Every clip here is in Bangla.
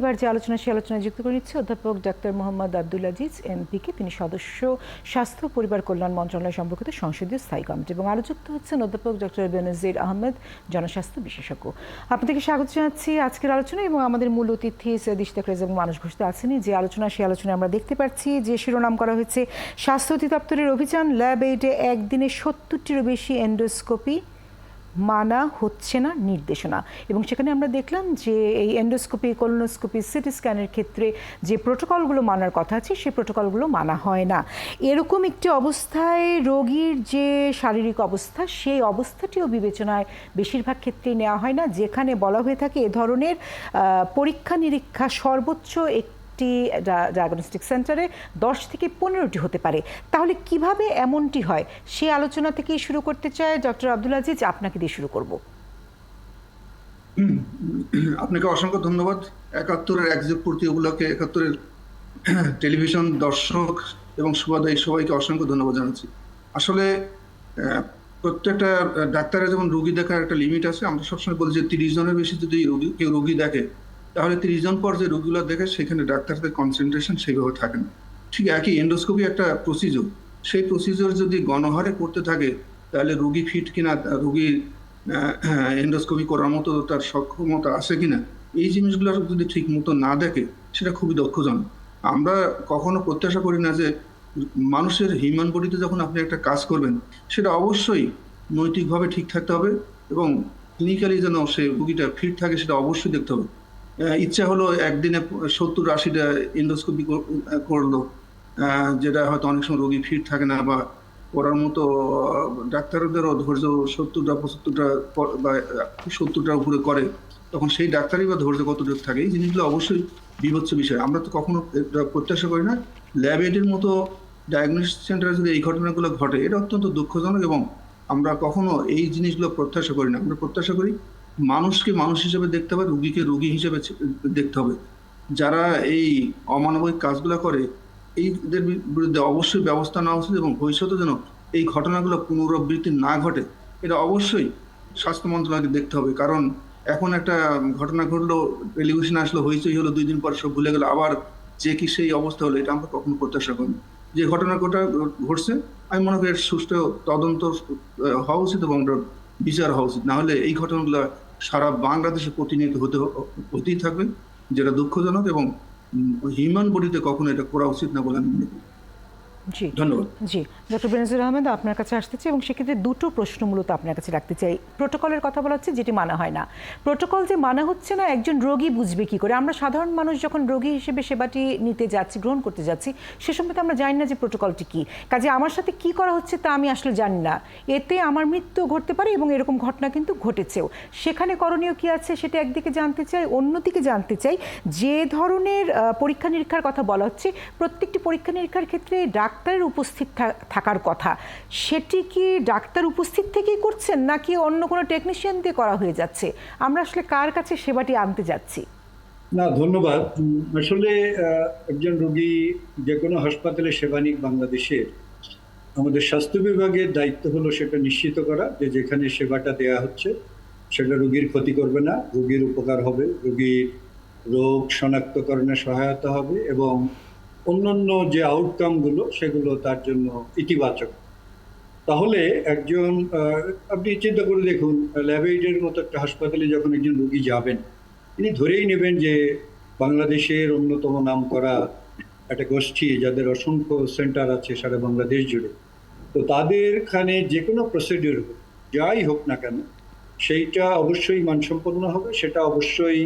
এবার যে আলোচনা সে আলোচনায় যুক্ত করে নিচ্ছে অধ্যাপক ডাক্তার মোহাম্মদ আব্দুল আজিজ এমপিকে। তিনি সদস্য স্বাস্থ্য পরিবার কল্যাণ মন্ত্রণালয় সম্পর্কিত সংসদীয় স্থায়ী কমিটি এবং আরও যুক্ত হচ্ছেন অধ্যাপক ডক্টর বেনজির আহমেদ, জনস্বাস্থ্য বিশেষজ্ঞ। আপনাদেরকে স্বাগত জানাচ্ছি আজকের আলোচনা এবং আমাদের মূল অতিথি সৈয়দ ইশতিয়াক রেজা এবং মানুষ ঘোষ আছেনই। যে আলোচনা সে আলোচনায় আমরা দেখতে পাচ্ছি যে শিরোনাম করা হয়েছে স্বাস্থ্য অধিদপ্তরের অভিযান, ল্যাব এইডে একদিনে 70টিরও বেশি এন্ডোস্কোপি মানা হচ্ছে না নির্দেশনা। এবং সেখানে আমরা দেখলাম যে এই এন্ডোস্কোপি, কোলোনোস্কোপি, সিটি স্ক্যানের ক্ষেত্রে যে প্রোটোকলগুলো মানার কথা আছে সেই প্রোটোকলগুলো মানা হয় না। এরকম একটি অবস্থায় রোগীর যে শারীরিক অবস্থা সেই অবস্থাটিও বিবেচনায় বেশিরভাগ ক্ষেত্রেই নেওয়া হয় না, যেখানে বলা হয়ে থাকে এ ধরনের পরীক্ষা নিরীক্ষা সর্বোচ্চ একটি ডায়াগনস্টিক সেন্টারে 10 থেকে 15টি হতে পারে। তাহলে কিভাবে এমনটি হয় সে আলোচনা থেকেই শুরু করতে চাই। ডক্টর আব্দুল আজিজ, আপনাকে দিয়ে শুরু করব। আপনাকে অসংখ্য ধন্যবাদ। 71-এর একযুগ পূর্তি উপলক্ষে 71-এর টেলিভিশন দর্শক এবং সুবাদায়ী সবাইকে অসংখ্য ধন্যবাদ জানাচ্ছি। আসলে প্রত্যেকটা ডাক্তারের যেমন রোগী দেখার একটা লিমিট আছে। আমরা সবসময় বলি যে 30 জনের বেশি যদি কেউ রোগী দেখে তাহলে 30 জন পর যে রোগীগুলো দেখে সেখানে ডাক্তারদের কনসেন্ট্রেশন সেইভাবে থাকে না। ঠিক একই এন্ডোস্কোপি একটা প্রসিজিওর, সেই প্রসিজিওর যদি গণহারে করতে থাকে তাহলে রোগী ফিট কিনা, রোগীর এন্ডোস্কোপি করার মতো তার সক্ষমতা আছে কিনা, এই জিনিসগুলো যদি ঠিক মতো না দেখে সেটা খুবই দুঃখজনক। আমরা কখনো প্রত্যাশা করি না যে মানুষের হিউম্যান বডিতে যখন আপনি একটা কাজ করবেন সেটা অবশ্যই নৈতিকভাবে ঠিক থাকতে হবে এবং ক্লিনিক্যালি যেন সে রোগীটা ফিট থাকে সেটা অবশ্যই দেখতে হবে। ইচ্ছা হলো একদিনে 70-80টা এন্ডোস্কোপি করলো, যেটা হয়তো অনেক সময় রোগী ফিট থাকে না বা করার মতো ডাক্তারদেরও ধৈর্য 70টা 75টা বা 70টার উপরে করে, তখন সেই ডাক্তারই বা ধৈর্য কতটুকু থাকে, এই জিনিসগুলো অবশ্যই বিভৎস বিষয়। আমরা তো কখনো প্রত্যাশা করি না ল্যাব এইডের মতো ডায়াগনস্টিক সেন্টারে যদি এই ঘটনাগুলো ঘটে, এটা অত্যন্ত দুঃখজনক এবং আমরা কখনো এই জিনিসগুলো প্রত্যাশা করি না। আমরা প্রত্যাশা করি মানুষকে মানুষ হিসেবে দেখতে হবে, রুগীকে রুগী হিসেবে দেখতে হবে। যারা এই অমানবিক কাজগুলো করে এইদের বিরুদ্ধে অবশ্যই ব্যবস্থা নেওয়া উচিত এবং ভবিষ্যতে যেন এই ঘটনাগুলো পুনরাবৃত্তি না ঘটে এটা অবশ্যই স্বাস্থ্য মন্ত্রণালয়কে দেখতে হবে। কারণ এখন একটা ঘটনা ঘটলো, টেলিভিশনে আসলো, হইচই হলো, 2 দিন পর সব ভুলে গেল, আবার যে কি সেই অবস্থা হলো, এটা আমরা কখনো প্রত্যাশা করি। যে ঘটনাটা ঘটছে আমি মনে করি এর সুষ্ঠু তদন্ত হওয়া উচিত এবং বিচার হওয়া উচিত। না হলে এই ঘটনাগুলো সারা বাংলাদেশে প্রতিনিয়ত হতেই থাকবে, যেটা দুঃখজনক এবং হিউম্যান বডিতে কখনো এটা করা উচিত না বলে আমি মনে করি। জি ধন্যবাদ। জি, ডক্টর বেনজির আহমেদ, আপনার কাছে আসতে চাই এবং সেক্ষেত্রে দুটো প্রশ্ন মূলত আপনার কাছে রাখতে চাই। প্রোটোকলের কথা বলা হচ্ছে যেটি মানা হয় না, প্রোটোকল যে মানা হচ্ছে না একজন রোগী বুঝবে কি করে? আমরা সাধারণ মানুষ যখন রোগী হিসেবে সেবাটি নিতে যাচ্ছি, গ্রহণ করতে যাচ্ছি, সে সম্পর্কে আমরা জানি না যে প্রোটোকলটি কী। কাজে আমার সাথে কি করা হচ্ছে তা আমি আসলে জানি না, এতে আমার মৃত্যু ঘটতে পারে এবং এরকম ঘটনা কিন্তু ঘটেছেও। সেখানে করণীয় কি আছে সেটা একদিকে জানতে চাই, অন্যদিকে জানতে চাই যে ধরনের পরীক্ষা নিরীক্ষার কথা বলা হচ্ছে, প্রত্যেকটি পরীক্ষা নিরীক্ষার ক্ষেত্রে ডাক্তারের উপস্থিত থাকার কথা, সেটি কি ডাক্তার উপস্থিত থেকেই করছেন নাকি অন্য কোনো টেকনিশিয়ান দিয়ে করা হয়ে যাচ্ছে? আমরা আসলে কার কাছে সেবাটি আনতে যাচ্ছি? না, ধন্যবাদ। আসলে একজন রোগী যে কোনো হাসপাতালে সেবা নিক বাংলাদেশের, আমাদের স্বাস্থ্য বিভাগের দায়িত্ব হলো সেটা নিশ্চিত করা যে যেখানে সেবাটা দেয়া হচ্ছে সেটা রোগীর ক্ষতি করবে না, রোগীর উপকার হবে, রোগীর রোগ শনাক্তকরণে সহায়তা হবে এবং অন্যান্য যে আউটকামগুলো সেগুলো তার জন্য ইতিবাচক। তাহলে একজন আপনি চিন্তা করে দেখুন, ল্যাব এইডের মতো একটা হাসপাতালে যখন একজন রোগী যাবেন, তিনি ধরেই নেবেন যে বাংলাদেশের অন্যতম নামকরা একটা গোষ্ঠী যাদের অসংখ্য সেন্টার আছে সারা বাংলাদেশ জুড়ে, তো তাদেরখানে যে কোনো প্রসিডিওর হোক, যাই হোক না কেন, সেইটা অবশ্যই মানসম্পন্ন হবে, সেটা অবশ্যই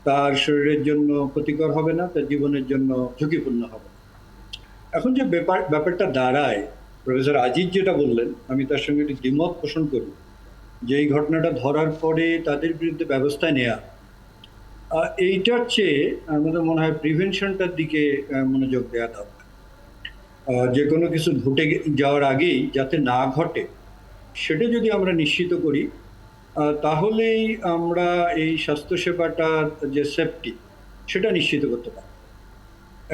তার শরীরের জন্য ক্ষতিকর হবে না, তার জীবনের জন্য ঝুঁকিপূর্ণ হবে। এখন যে ব্যাপারটা দাঁড়ায়, প্রফেসর আজিজ যেটা বললেন আমি তার সঙ্গে একটি দ্বিমত পোষণ করি যে এই ঘটনাটা ধরার পরে তাদের বিরুদ্ধে ব্যবস্থা নেওয়া, এইটার চেয়ে আমাদের মনে হয় প্রিভেনশনটার দিকে মনোযোগ দেওয়া দরকার। যে কোনো কিছু ঘটে যাওয়ার আগেই যাতে না ঘটে সেটা যদি আমরা নিশ্চিত করি তাহলেই আমরা এই স্বাস্থ্যসেবাটার যে সেফটি সেটা নিশ্চিত করতে পারি।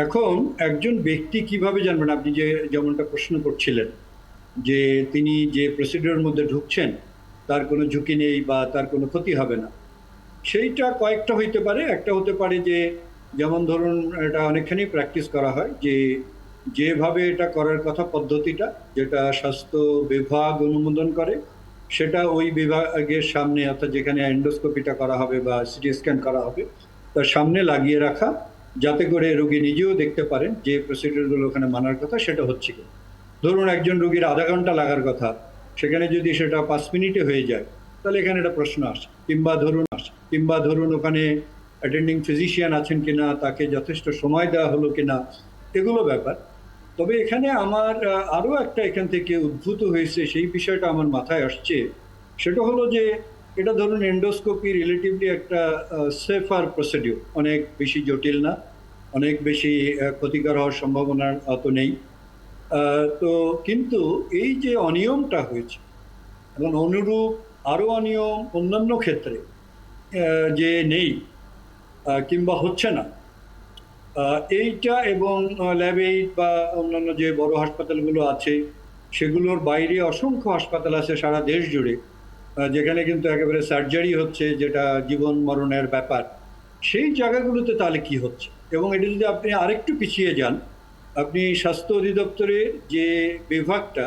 এখন একজন ব্যক্তি কিভাবে জানবেন, আপনি যেমনটা প্রশ্ন করছিলেন যে তিনি যে প্রসিডিওর মধ্যে ঢুকছেন তার কোনো ঝুঁকি নেই বা তার কোনো ক্ষতি হবে না, সেইটা কয়েকটা হইতে পারে। একটা হতে পারে যে যেমন ধরুন, এটা অনেকখানি প্র্যাকটিস করা হয় যে যেভাবে এটা করার কথা পদ্ধতিটা, যেটা স্বাস্থ্য বিভাগ অনুমোদন করে, সেটা ওই বিভাগের সামনে, অর্থাৎ যেখানে এন্ডোস্কোপিটা করা হবে বা সিটি স্ক্যান করা হবে, তার সামনে লাগিয়ে রাখা, যাতে করে রোগী নিজেও দেখতে পারেন যে প্রসিডিউরগুলো ওখানে মানার কথা সেটা হচ্ছে কি। ধরুন একজন রোগীর আধা ঘন্টা লাগার কথা, সেখানে যদি সেটা 5 মিনিটে হয়ে যায়, তাহলে এখানে একটা প্রশ্ন আসে। কিংবা ধরুন ওখানে অ্যাটেন্ডিং ফিজিশিয়ান আছেন কিনা, তাকে যথেষ্ট সময় দেওয়া হলো কিনা, এগুলো ব্যাপার। তবে এখানে আমার আরও একটা এখান থেকে উদ্ভূত হয়েছে, সেই বিষয়টা আমার মাথায় আসছে। সেটা হলো যে এটা ধরুন এন্ডোস্কোপি রিলেটিভলি একটা সেফার প্রসিডিউর, অনেক বেশি জটিল না, অনেক বেশি ক্ষতিকর হওয়ার সম্ভাবনা অত নেই। তো কিন্তু এই যে অনিয়মটা হয়েছে, এবং অনুরূপ আরও অনিয়ম অন্যান্য ক্ষেত্রে যে নেই কিংবা হচ্ছে না, এইটা এবং ল্যাব এইড বা অন্যান্য যে বড় হাসপাতালগুলো আছে, সেগুলোর বাইরে অসংখ্য হাসপাতাল আছে সারা দেশ জুড়ে, যেখানে কিন্তু একেবারে সার্জারি হচ্ছে, যেটা জীবন মরণের ব্যাপার। সেই জায়গাগুলোতে তাহলে কি হচ্ছে? এবং এটা যদি আপনি আরেকটু পিছিয়ে যান, আপনি স্বাস্থ্য অধিদপ্তরের যে বিভাগটা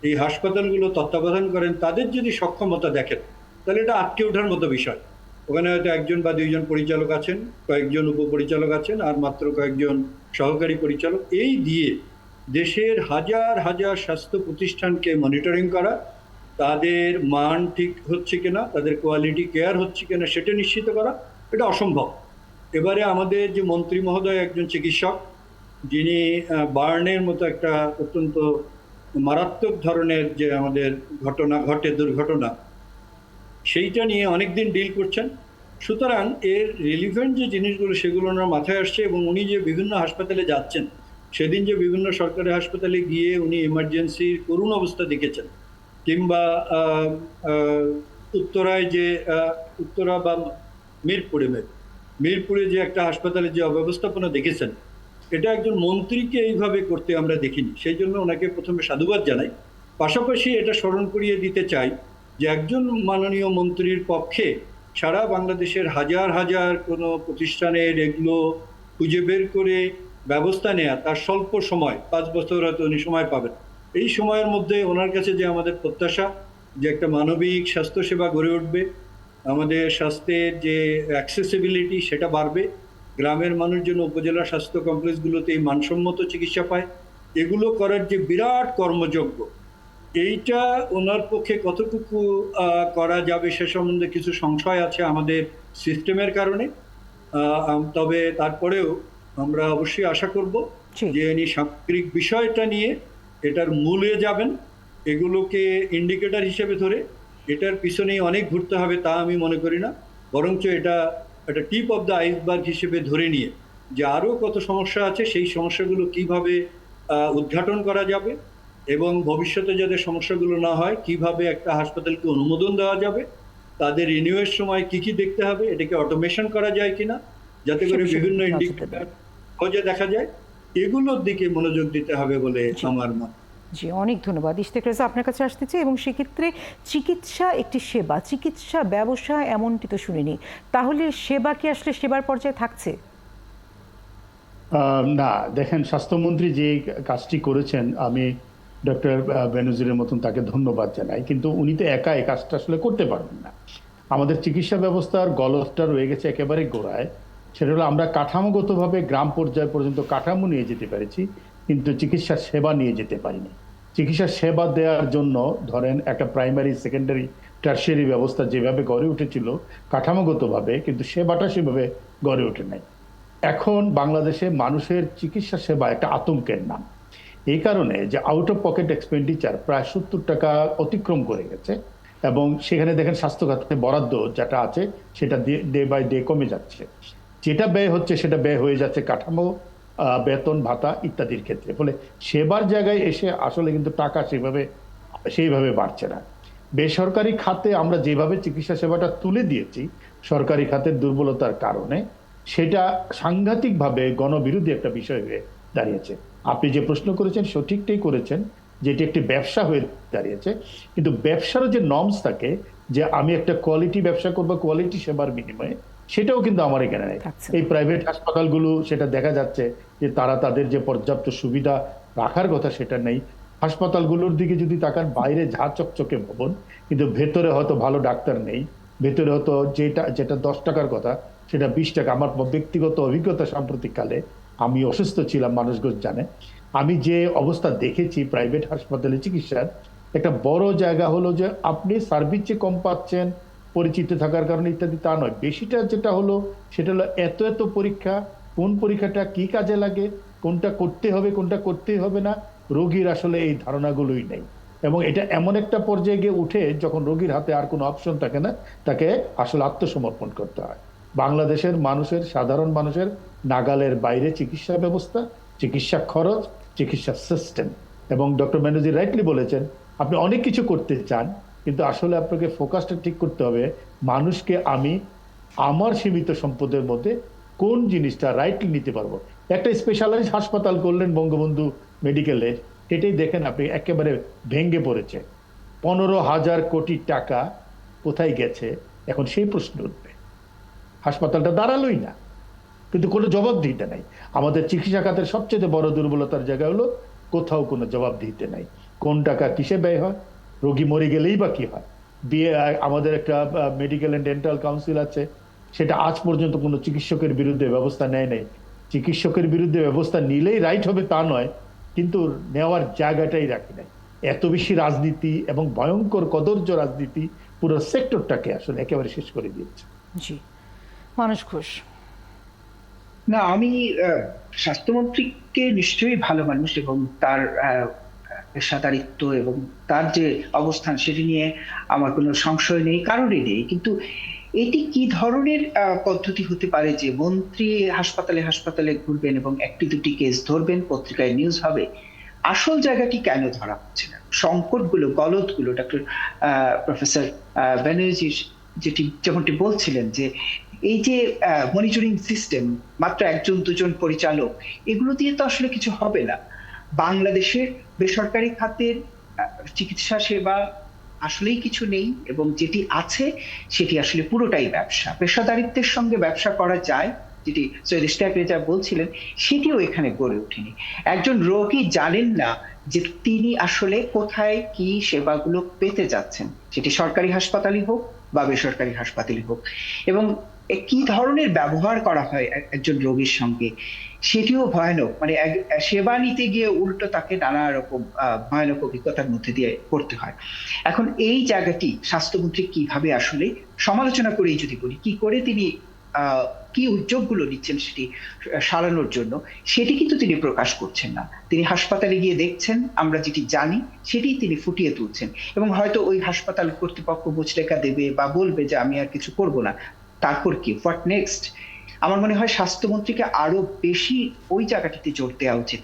এই হাসপাতালগুলো তত্ত্বাবধান করেন, তাদের যদি সক্ষমতা দেখেন, তাহলে এটা আটকে ওঠার মতো বিষয়। ওখানে হয়তো একজন বা দুইজন পরিচালক আছেন, কয়েকজন উপপরিচালক আছেন, আর মাত্র কয়েকজন সহকারী পরিচালক। এই দিয়ে দেশের হাজার হাজার স্বাস্থ্য প্রতিষ্ঠানকে মনিটরিং করা, তাদের মান ঠিক হচ্ছে কিনা, তাদের কোয়ালিটি কেয়ার হচ্ছে কিনা সেটা নিশ্চিত করা, এটা অসম্ভব। এবারে আমাদের যে মন্ত্রী মহোদয় একজন চিকিৎসক, যিনি বার্নের মতো একটা অত্যন্ত মারাত্মক ধরনের যে আমাদের দুর্ঘটনা, সেইটা নিয়ে অনেকদিন ডিল করছেন। সুতরাং এর রিলিভেন্ট যে জিনিসগুলো সেগুলো ওনার মাথায় আসছে, এবং উনি যে বিভিন্ন হাসপাতালে যাচ্ছেন, সেদিন যে বিভিন্ন সরকারি হাসপাতালে গিয়ে উনি এমার্জেন্সির করুণ অবস্থা দেখেছেন, কিংবা উত্তরায় যে উত্তরা বা মিরপুরে যে একটা হাসপাতালে যে অব্যবস্থাপনা দেখেছেন, এটা একজন মন্ত্রীকে এইভাবে করতে আমরা দেখিনি। সেই জন্য ওনাকে প্রথমে সাধুবাদ জানাই। পাশাপাশি এটা স্মরণ করিয়ে দিতে চাই যে একজন মাননীয় মন্ত্রীর পক্ষে সারা বাংলাদেশের হাজার হাজার কোনো প্রতিষ্ঠানের এগুলো খুঁজে বের করে ব্যবস্থা নেওয়া, তার স্বল্প সময়, 5 বছর হয়তো উনি সময় পাবেন, এই সময়ের মধ্যে ওনার কাছে যে আমাদের প্রত্যাশা যে একটা মানবিক স্বাস্থ্যসেবা গড়ে উঠবে, আমাদের স্বাস্থ্যের যে অ্যাক্সেসিবিলিটি সেটা বাড়বে, গ্রামের মানুষ যেন উপজেলা স্বাস্থ্য কমপ্লেক্সগুলোতে এই মানসম্মত চিকিৎসা পায়, এগুলো করার যে বিরাট কর্মযজ্ঞ, এইটা ওনার পক্ষে কতটুকু করা যাবে সে সম্বন্ধে কিছু সংশয় আছে আমাদের সিস্টেমের কারণে। তবে তারপরেও আমরা অবশ্যই আশা করব জি। যে ইনি সামগ্রিক বিষয়টা নিয়ে এটার মূলে যাবেন, এগুলোকে ইন্ডিকেটর হিসেবে ধরে। এটার পিছনেই অনেক ঘুরতে হবে তা আমি মনে করি না, বরঞ্চ এটা একটা টিপ অফ দ্য আইসবার্গ হিসেবে ধরে নিয়ে যে আরও কত সমস্যা আছে, সেই সমস্যাগুলো কিভাবে উদ্ঘাটন করা যাবে, এবং ভবিষ্যতে যাতে সমস্যাগুলো না হয় কিভাবে একটা হাসপাতালকে অনুমোদন দেওয়া যাবে, তাদের রিনিউয়ের সময় কি কি দেখতে হবে, এটাকে অটোমেশন করা যায় কিনা, যাতে করে বিভিন্ন ইন্ডিকেটর খোঁজে দেখা যায়, এগুলোর দিকে মনোযোগ দিতে হবে বলে আমার মত। জি, অনেক ধন্যবাদ। ইশতেক রেজা, আপনার কাছে আসতে চাই, এবং সেক্ষেত্রে চিকিৎসা একটি সেবা, চিকিৎসা ব্যবসা এমনটি তো শুনিনি, তাহলে সেবা কি আসলে সেবার পর্যায়ে থাকছে? না, দেখেন, স্বাস্থ্যমন্ত্রী যে কাজটি করেছেন, আমি ডক্টর বেনজিরের মতন তাকে ধন্যবাদ জানাই, কিন্তু উনি তো একা এই কাজটা আসলে করতে পারবেন না। আমাদের চিকিৎসা ব্যবস্থার গলদটা রয়ে গেছে একেবারে গোড়ায়। সেটা হলো আমরা কাঠামোগতভাবে গ্রাম পর্যায় পর্যন্ত কাঠামো নিয়ে যেতে পেরেছি, কিন্তু চিকিৎসা সেবা নিয়ে যেতে পারিনি। চিকিৎসা সেবা দেওয়ার জন্য ধরেন একটা প্রাইমারি, সেকেন্ডারি, টারশিয়ারি ব্যবস্থা যেভাবে গড়ে উঠেছিল কাঠামোগতভাবে, কিন্তু সেবাটা সেভাবে গড়ে ওঠে নাই। এখন বাংলাদেশে মানুষের চিকিৎসা সেবা একটা আতঙ্কের নাম, এই কারণে যে আউট অফ পকেট এক্সপেন্ডিচার প্রায় 70 টাকা অতিক্রম করে গেছে, এবং সেখানে দেখেন স্বাস্থ্য খাতে বরাদ্দ যেটা আছে সেটা ডে বাই ডে কমে যাচ্ছে। যেটা ব্যয় হচ্ছে সেটা ব্যয় হয়ে যাচ্ছে কাঠামো, বেতন ভাতা ইত্যাদির ক্ষেত্রে। ফলে সেবার জায়গায় এসে আসলে কিন্তু টাকা সেইভাবে বাড়ছে না। বেসরকারি খাতে আমরা যেভাবে চিকিৎসা সেবাটা তুলে দিয়েছি সরকারি খাতের দুর্বলতার কারণে, সেটা সাংঘাতিকভাবে গণবিরোধী একটা বিষয় হয়ে দাঁড়িয়েছে। আপনি যে প্রশ্ন করেছেন সঠিকটাই করেছেন, যে এটি একটি ব্যবসা হয়ে দাঁড়িয়েছে। কিন্তু ব্যবসারও যে নর্মস থাকে, যে আমি একটা কোয়ালিটি ব্যবসা করবো কোয়ালিটি সেবার বিনিময়ে, সেটাও কিন্তু আমার এখানে নেই। আচ্ছা। এই প্রাইভেট হাসপাতালগুলো সেটা দেখা যাচ্ছে যে তারা তাদের যে পর্যাপ্ত সুবিধা রাখার কথা সেটা নেই। হাসপাতালগুলোর দিকে যদি তাকান, বাইরে ঝাঁ চকচকে ভবন, কিন্তু ভেতরে হয়তো ভালো ডাক্তার নেই। ভেতরে হয়তো যেটা যেটা 10 টাকার কথা সেটা 20 টাকা। আমার ব্যক্তিগত অভিজ্ঞতা, সাম্প্রতিককালে আমি অসুস্থ ছিলাম, মানুষজন জানে, আমি যে অবস্থা দেখেছি প্রাইভেট হাসপাতালে চিকিৎসার, একটা বড় জায়গা হলো যে আপনি সার্ভিস যে কম পাচ্ছেন পরিচিত থাকার কারণে ইত্যাদি তা নয়, বেশিটা যেটা হলো সেটা হলো এত এত পরীক্ষা, কোন পরীক্ষাটা কি কাজে লাগে, কোনটা করতে হবে কোনটা করতে হবে না, রোগীর আসলে এই ধারণাগুলোই নেই। এবং এটা এমন একটা পর্যায়ে গিয়ে উঠে যখন রোগীর হাতে আর কোনো অপশন থাকে না, তাকে আসলে আত্মসমর্পণ করতে হয়। বাংলাদেশের মানুষের, সাধারণ মানুষের নাগালের বাইরে চিকিৎসা ব্যবস্থা, চিকিৎসা খরচ, চিকিৎসা সিস্টেম। এবং ডক্টর ব্যানার্জি রাইটলি বলেছেন, আপনি অনেক কিছু করতে চান, কিন্তু আসলে আপনাকে ফোকাসটা ঠিক করতে হবে মানুষকে আমি আমার সীমিত সম্পদের মধ্যে কোন জিনিসটা রাইটলি নিতে পারবো। একটা স্পেশালাইজড হাসপাতাল করলেন বঙ্গবন্ধু মেডিকেলে, সেটাই দেখেন আপনি একেবারে ভেঙে পড়েছে। 15,000 কোটি টাকা কোথায় গেছে এখন সেই প্রশ্ন উঠবে। হাসপাতালটা দাঁড়ালোই না, কিন্তু কোনো জবাবদিহিতা নাই। আমাদের চিকিৎসা খাতের সবচেয়ে বড় দুর্বলতার জায়গা হলো কোথাও কোনো জবাবদিহিতা নাই। কোন টাকা কিসে ব্যয় হয়, রোগী মরে গেলেই বা কি হয়। আমাদের একটা মেডিকেল অ্যান্ড ডেন্টাল কাউন্সিল আছে, সেটা আজ পর্যন্ত কোনো চিকিৎসকের বিরুদ্ধে ব্যবস্থা নেয় নাই। চিকিৎসকের বিরুদ্ধে ব্যবস্থা নিলেই রাইট হবে তা নয়, কিন্তু নেওয়ার জায়গাটাই রাখি নাই। এত বেশি রাজনীতি এবং ভয়ঙ্কর কদর্য রাজনীতি পুরো সেক্টরটাকে আসলে একেবারে শেষ করে দিয়েছে। জি, মানস ঘোষ। না, আমি স্বাস্থ্যমন্ত্রীকে নিশ্চয়ই ভালো মানুষ এবং তার পেশাদারিত্ব এবং তার যে অবস্থান সেটি নিয়ে আমার কোনো সংশয় নেই, কারোরই নেই। কিন্তু এটি কি ধরনের পদ্ধতি হতে পারে যে মন্ত্রী হাসপাতালে হাসপাতালে ঘুরবেন এবং একটি দুটি কেস ধরবেন, পত্রিকায় নিউজ হবে, আসল জায়গাটি কেন ধরা হচ্ছে না? সংকটগুলো, গলদগুলো ডক্টর প্রফেসর ব্যানার্জি যেমনটি বলছিলেন যে এই যে মনিটরিং সিস্টেম, মাত্র একজন দুজন পরিচালক, এগুলো দিয়ে তো আসলে কিছু হবে না। বাংলাদেশের বেসরকারি খাতের চিকিৎসা সেবা আসলেই কিছু নেই, এবং যেটি আছে সেটি আসলে পুরোটাই ব্যবসা। পেশাদারিত্বের সঙ্গে ব্যবসা করা যায়, যেটি সৈয়দ ইশতিয়াক রেজা বলছিলেন, সেটিও এখানে গড়ে ওঠেনি। একজন রোগী জানেন না যে তিনি আসলে কোথায় কি সেবাগুলো পেতে যাচ্ছেন, সেটি সরকারি হাসপাতালই হোক বা বেসরকারি হাসপাতালই হোক, এবং কি ধরনের ব্যবহার করা হয় একজন রোগীর সঙ্গে সেটিও ভয়ানক। মানে সেবা নিতে গিয়ে উল্টো তাকে নানা রকম ভয়ানক অভিজ্ঞতার মধ্যে দিয়ে পড়তে হয়। এখন এই জায়গাটি স্বাস্থ্যমন্ত্রী কিভাবে আসলে সমালোচনা করেই যদি বলি, কি করে তিনি কি উদ্যোগগুলো নিচ্ছেন সেটি সারানোর জন্য, সেটি কিন্তু তিনি প্রকাশ করছেন না। তিনি হাসপাতালে গিয়ে দেখছেন, আমরা যেটি জানি সেটি তিনি ফুটিয়ে তুলছেন, এবং হয়তো ওই হাসপাতাল কর্তৃপক্ষ মুচলেখা দেবে বা বলবে যে আমি আর কিছু করব না। তারপর কি, হোয়াট নেক্সট? আমার মনে হয় স্বাস্থ্যমন্ত্রীকে আরো বেশি ওই জায়গাটিতে জোর দেওয়া উচিত।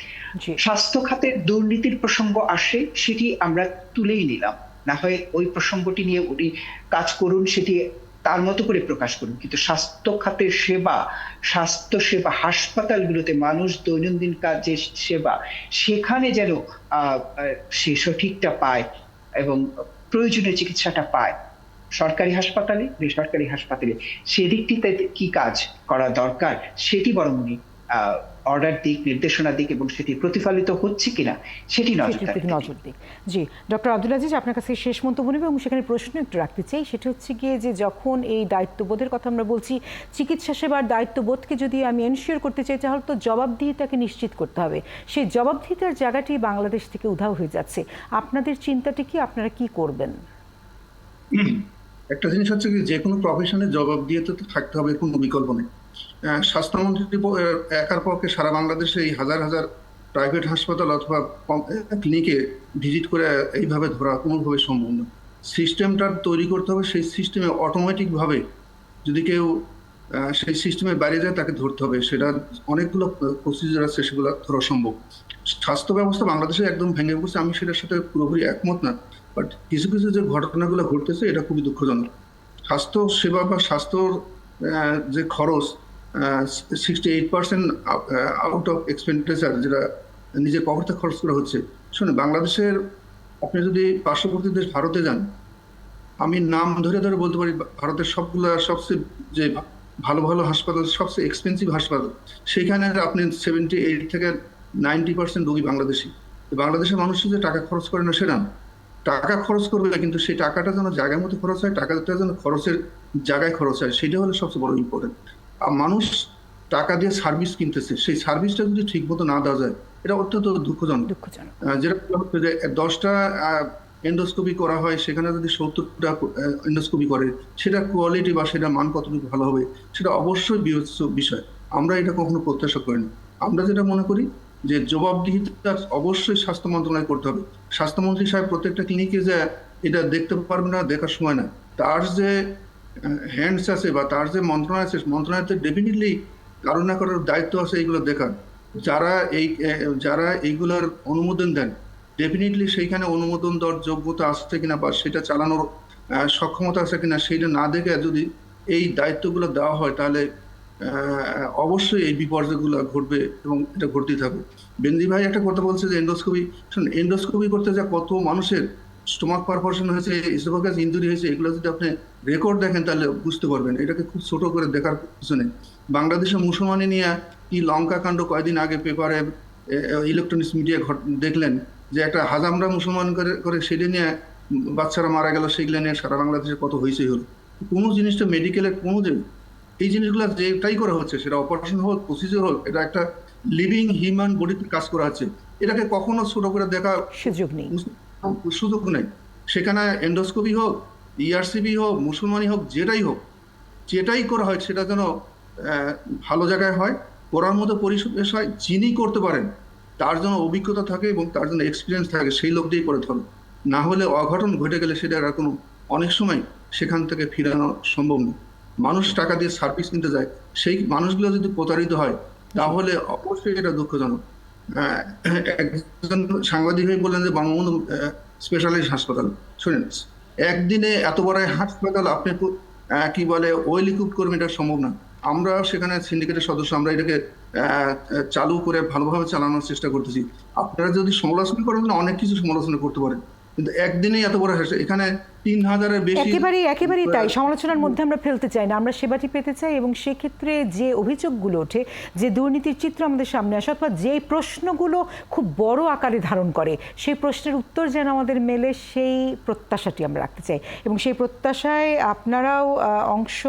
স্বাস্থ্য খাতের দুর্নীতির প্রসঙ্গ আসে, সেটি আমরা তুলেই নিলাম, না হয় ওই প্রসঙ্গটি নিয়ে উনি কাজ করুন, সেটি তার মতো করে প্রকাশ করুন, কিন্তু স্বাস্থ্য খাতের সেবা, স্বাস্থ্য সেবা, হাসপাতালগুলোতে মানুষ দৈনন্দিন কাজের সেবা, সেখানে যেন সে সঠিকটা পায় এবং প্রয়োজনীয় চিকিৎসাটা পায়, সরকারি হাসপাতালে বেসরকারি হাসপাতালে, সেদিকটিতে কি কাজ করা দরকার সেটি বরং উনি অর্ডার দিক, নির্দেশনা দিক, এবং সেটি প্রতিফলিত হচ্ছে কিনা সেটি নজর দিক। জি, ডক্টর আব্দুল আজিজ, আপনার কাছে শেষ মন্তব্য নেব এবং সেখানে প্রশ্ন একটু রাখতে চাই। সেটা হচ্ছে গিয়ে যে যখন এই দায়িত্ববোধের কথা আমরা বলছি, চিকিৎসা সেবার দায়িত্ববোধকে যদি আমি এনশিওর করতে চাই, তাহলে তো জবাবদিহিতাকে নিশ্চিত করতে হবে। সেই জবাবদিহিতার জায়গাটি বাংলাদেশ থেকে উধাও হয়ে যাচ্ছে। আপনাদের চিন্তাটি কি, আপনারা কি করবেন? একটা জিনিস হচ্ছে কি, যে কোনো প্রফেশনে জবাবদিহিতা তো থাকতে হবে, কোনো বিকল্প নেই। স্বাস্থ্যমন্ত্রী একার পক্ষে সারা বাংলাদেশে এই হাজার হাজার প্রাইভেট হাসপাতাল অথবা ক্লিনিকে ভিজিট করে এইভাবে ধরা কোনোভাবে সম্ভব না। সিস্টেমটা তৈরি করতে হবে, সেই সিস্টেমে অটোমেটিকভাবে যদি কেউ সেই সিস্টেমে বাইরে যায় তাকে ধরতে হবে। সেটা অনেকগুলো প্রসিজার আছে, সেগুলো ধরা সম্ভব। স্বাস্থ্য ব্যবস্থা বাংলাদেশে একদম ভেঙে পড়ছে, আমি সেটার সাথে পুরোপুরি একমত না, বাট কিছু কিছু যে ঘটনাগুলো ঘটতেছে এটা খুবই দুঃখজনক। স্বাস্থ্য সেবা বা স্বাস্থ্যর যে খরচ, 68% আউট অফ এক্সপেন্ডিচার, যেটা নিজের পকেটে খরচ করা হচ্ছে। শুনে বাংলাদেশের, আপনি যদি পার্শ্ববর্তী দেশ ভারতে যান, আমি নাম ধরে ধরে বলতে পারি ভারতের সবচেয়ে যে ভালো ভালো হাসপাতাল, সবচেয়ে এক্সপেন্সিভ হাসপাতাল, সেখানে আপনি 78 থেকে 90% রোগী বাংলাদেশি। বাংলাদেশের মানুষ যে টাকা খরচ করে না সেটা না। টাকা খরচ করবে, কিন্তু সেই টাকাটা যেন জায়গার মতো খরচ হয়, টাকাটা যেন খরচের জায়গায় খরচ হয়, সেটা হলো সবচেয়ে বড় ইম্পর্টেন্ট। আর মানুষ টাকা দিয়ে সার্ভিস কিনতেছে, সেই সার্ভিসটা যদি ঠিক মতো না দেওয়া যায়, এটা অত্যন্ত দুঃখজনক। যেটা হচ্ছে যে 10টা এন্ডোস্কোপি করা হয়, সেখানে যদি 70টা এন্ডোস্কোপি করে, সেটা কোয়ালিটি বা সেটা মান কতটুকু ভালো হবে, সেটা অবশ্যই বিবেচ্য বিষয়। আমরা এটা কখনো প্রত্যাশা করি না। আমরা যেটা মনে করি যে জবাবদিহিতা অবশ্যই স্বাস্থ্য মন্ত্রণালয় করতে হবে। স্বাস্থ্যমন্ত্রী সাহেব প্রত্যেকটা ক্লিনিকে যে এটা দেখতে পারবে না, দেখার সময় না। তার যে হ্যান্ডস আছে বা তার যে মন্ত্রণালয় আছে, মন্ত্রণালয়তে ডেফিনেটলি কারো না কারোর দায়িত্ব আছে এইগুলো দেখার। যারা এইগুলোর অনুমোদন দেন, ডেফিনেটলি সেইখানে অনুমোদন দেওয়ার যোগ্যতা আছে কিনা বা সেটা চালানোর সক্ষমতা আছে কিনা, সেইটা না দেখে যদি এই দায়িত্বগুলো দেওয়া হয়, তাহলে অবশ্যই এই বিপর্যয়গুলো ঘটবে এবং এটা ঘটতেই থাকবে। বেনজি ভাই একটা কথা বলছে যে এন্ডোস্কোপি করতে যা কত মানুষের স্টোমাক পারফোরেশন হয়েছে, ইসোফেগাস ইনজুরি হয়েছে, এগুলো যদি আপনি রেকর্ড দেখেন তাহলে বুঝতে পারবেন। এটাকে খুব ছোট করে দেখার কিছু নেই। বাংলাদেশের মুসলমানি নিয়ে কি লঙ্কা কাণ্ড কয়েকদিন আগে পেপারে ইলেকট্রনিক্স মিডিয়া দেখলেন, যে একটা হাজামরা মুসলমান করে সেটা নিয়ে বাচ্চারা মারা গেল, সেগুলো নিয়ে সারা বাংলাদেশে কত হয়েছে হলো। কোনো জিনিসটা মেডিকেলের কোনো যে এই জিনিসগুলো যেটাই করা হচ্ছে, সেটা অপারেশন হোক, প্রসিজার হোক, এটা একটা লিভিং হিউম্যান বডিতে কাজ করা হচ্ছে। এটাকে কখনো ছোট করে দেখা সুযোগ নেই। সেখানে এন্ডোস্কোপি হোক, ইআরসিবি হোক, মুসলমানি হোক, যেটাই করা হয় সেটা যেন ভালো জায়গায় হয়, করার মতো পরিবেশ হয়। যিনি করতে পারেন তার জন্য অভিজ্ঞতা থাকে এবং তার জন্য এক্সপিরিয়েন্স থাকে, সেই লোক দিয়েই করে হবে। না হলে অঘটন ঘটে গেলে সেটা আর কোনো অনেক সময় সেখান থেকে ফিরানো সম্ভব নয়। মানুষ টাকা দিয়ে সার্ভিস কিনতে যায়, সেই মানুষগুলো যদি প্রতারিত হয়, তাহলে অবশ্যই এটা দুঃখজনক। একজন সাংবাদিক হয়ে বললেন যে বঙ্গবন্ধু স্পেশালিস্ট হাসপাতাল, শুনেন, একদিনে এত বড় হাসপাতাল আপনি কি বলে ওয়েল ইকুইপড করবেন, এটা সম্ভব না। আমরা সেখানে সিন্ডিকেটের সদস্য, আমরা এটাকে চালু করে ভালোভাবে চালানোর চেষ্টা করতেছি। আপনারা যদি সমালোচনা করেন, অনেক কিছু সমালোচনা করতে পারেন, কিন্তু একদিনেই এত বড় এখানে 3000-এর বেশি। একেবারেই তাই। সমালোচনার মধ্যে আমরা ফেলতে চাই না, আমরা সেবাটি পেতে চাই। এবং সেক্ষেত্রে যে অভিযোগগুলো ওঠে, যে দুর্নীতির চিত্র আমাদের সামনে আসে, অথবা যে প্রশ্নগুলো খুব বড় আকারে ধারণ করে, সেই প্রশ্নের উত্তর যেন আমাদের মেলে, সেই প্রত্যাশাটি আমরা রাখতে চাই। এবং সেই প্রত্যাশায় আপনারাও অংশ,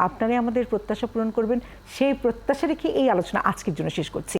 আপনারাই আমাদের প্রত্যাশা পূরণ করবেন, সেই প্রত্যাশা রেখে এই আলোচনা আজকের জন্য শেষ করছি।